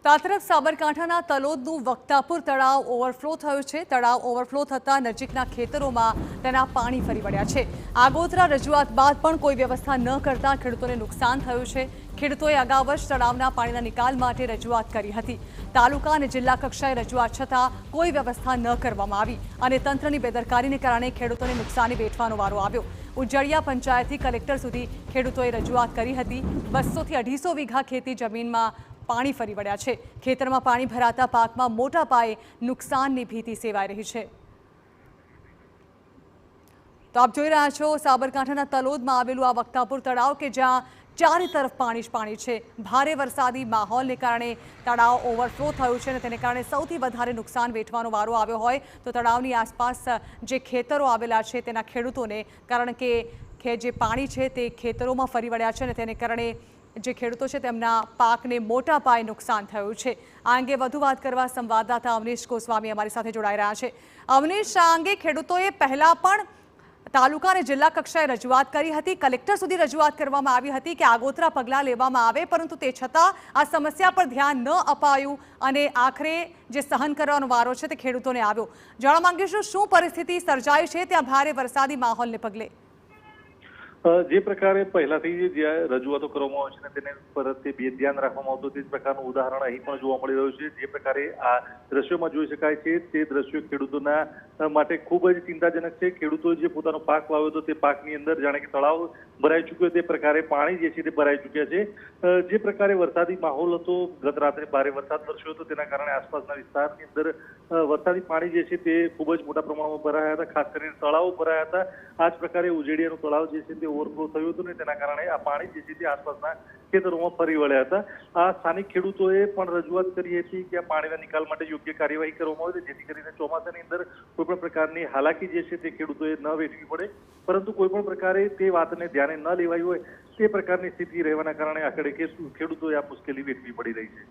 તો આ તરફ સાબરકાંઠાના તલોદનું વક્તાપુર તળાવ ઓવરફ્લો થયું છે। તળાવ ઓવરફ્લો થતાં નજીકના ખેતરોમાં તેના પાણી ફરી વળ્યા છે। આગોતરા રજૂઆત બાદ પણ કોઈ વ્યવસ્થા ન કરતા ખેડૂતોને નુકસાન થયું છે। ખેડૂતોએ અગાઉ જ તળાવના પાણીના નિકાલ માટે રજૂઆત કરી હતી। તાલુકા અને જિલ્લા કક્ષાએ રજૂઆત છતાં કોઈ વ્યવસ્થા ન કરવામાં આવી અને તંત્રની બેદરકારીને કારણે ખેડૂતોને નુકસાની વેઠવાનો વારો આવ્યો। ઉજળિયા પંચાયતથી કલેક્ટર સુધી ખેડૂતોએ રજૂઆત કરી હતી। 200 થી 250 વીઘા ખેતી જમીનમાં પાણી ફરી વળ્યા છે। ખેતરમાં પાણી ભરાતા પાકમાં મોટા પાયે નુકસાનની ભીતિ સેવાઈ રહી છે। તો આપ જોઈ રહ્યા છો સાબરકાંઠાના તલોદમાં આવેલું આ વક્તાપુર તળાવ કે જ્યાં ચારે તરફ પાણી જ પાણી છે। ભારે વરસાદી માહોલને કારણે તળાવ ઓવરફ્લો થયું છે અને તેને કારણે સૌથી વધારે નુકસાન વેઠવાનો વારો આવ્યો હોય તો તળાવની આસપાસ જે ખેતરો આવેલા છે તેના ખેડૂતોને, કારણ કે જે પાણી છે તે ખેતરોમાં ફરી વળ્યા છે અને તેને કારણે જે ખેડૂતો છે તેમના પાકને મોટા પાયે નુકસાન થયું છે। આ અંગે વધુ વાત કરવા સંવાદદાતા અવનીશ ગોસ્વામી અમારી સાથે જોડાઈ રહ્યા છે। અવનીશ, આ અંગે ખેડૂતોએ પહેલા પણ તાલુકા અને જિલ્લા કક્ષાએ રજૂઆત કરી હતી, કલેક્ટર સુધી રજૂઆત કરવામાં આવી હતી કે આગોતરા પગલાં લેવામાં આવે, પરંતુ તે છતાં આ સમસ્યા પર ધ્યાન ન અપાયું અને આખરે જે સહન કરવાનો વારો છે તે ખેડૂતોને આવ્યો। જાણવા માંગીશું શું પરિસ્થિતિ સર્જાઈ છે ત્યાં ભારે વરસાદી માહોલને પગલે? જે પ્રકારે પહેલાથી જે રજૂઆતો કરવામાં આવે છે ને તેને પરથી બે ધ્યાન રાખવામાં આવતું તે જ પ્રકારનું ઉદાહરણ અહીં પણ જોવા મળી રહ્યું છે। જે પ્રકારે આ દ્રશ્યોમાં જોઈ શકાય છે તે દ્રશ્યો ખેડૂતોના માટે ખૂબ જ ચિંતાજનક છે। ખેડૂતોએ જે પોતાનો પાક વાવ્યો હતો તે પાકની અંદર જાણે કે તળાવ ભરાઈ ચૂક્યો તે પ્રકારે પાણી જે છે તે ભરાઈ ચૂક્યા છે। જે પ્રકારે વરસાદી માહોલ હતો, ગત રાત્રે ભારે વરસાદ વરસ્યો હતો તેના કારણે આસપાસના વિસ્તારની અંદર વરસાદી પાણી જે છે તે ખૂબ જ મોટા પ્રમાણમાં ભરાયા હતા, ખાસ કરીને તળાવો ભરાયા હતા। આ જ પ્રકારે ઉજેડિયાનું તળાવ જે છે તે ઓવરફ્લો થયું હતું ને તેના કારણે આ પાણી જે છે તે આસપાસના ખેતરોમાં ફરી વળ્યા હતા। આ સ્થાનિક ખેડૂતોએ પણ રજૂઆત કરી હતી કે આ પાણીના નિકાલ માટે યોગ્ય કાર્યવાહી કરવામાં આવે જેથી કરીને ચોમાસાની અંદર કોઈ પણ પ્રકારની હાલાકી જે છે તે ખેડૂતોએ ન વેઠવી પડે, પરંતુ કોઈ પણ પ્રકારે તે વાતને ધ્યાને ન લેવાઈ હોય તે પ્રકારની સ્થિતિ રહેવાના કારણે આખરે ખેડૂતોએ આ મુશ્કેલી વેઠવી પડી રહી છે।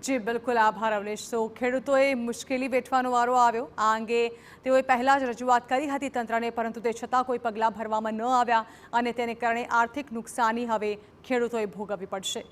જી બિલકુલ, આભાર અવનીશ। તો ખેડૂતોએ મુશ્કેલી વેઠવાનો વારો આવ્યો। આ અંગે તેઓએ પહેલા જ રજૂઆત કરી હતી તંત્રને, પરંતુ તે છતાં કોઈ પગલાં ભરવામાં ન આવ્યા અને તેને કારણે આર્થિક નુકસાની હવે ખેડૂતોએ ભોગવવી પડશે।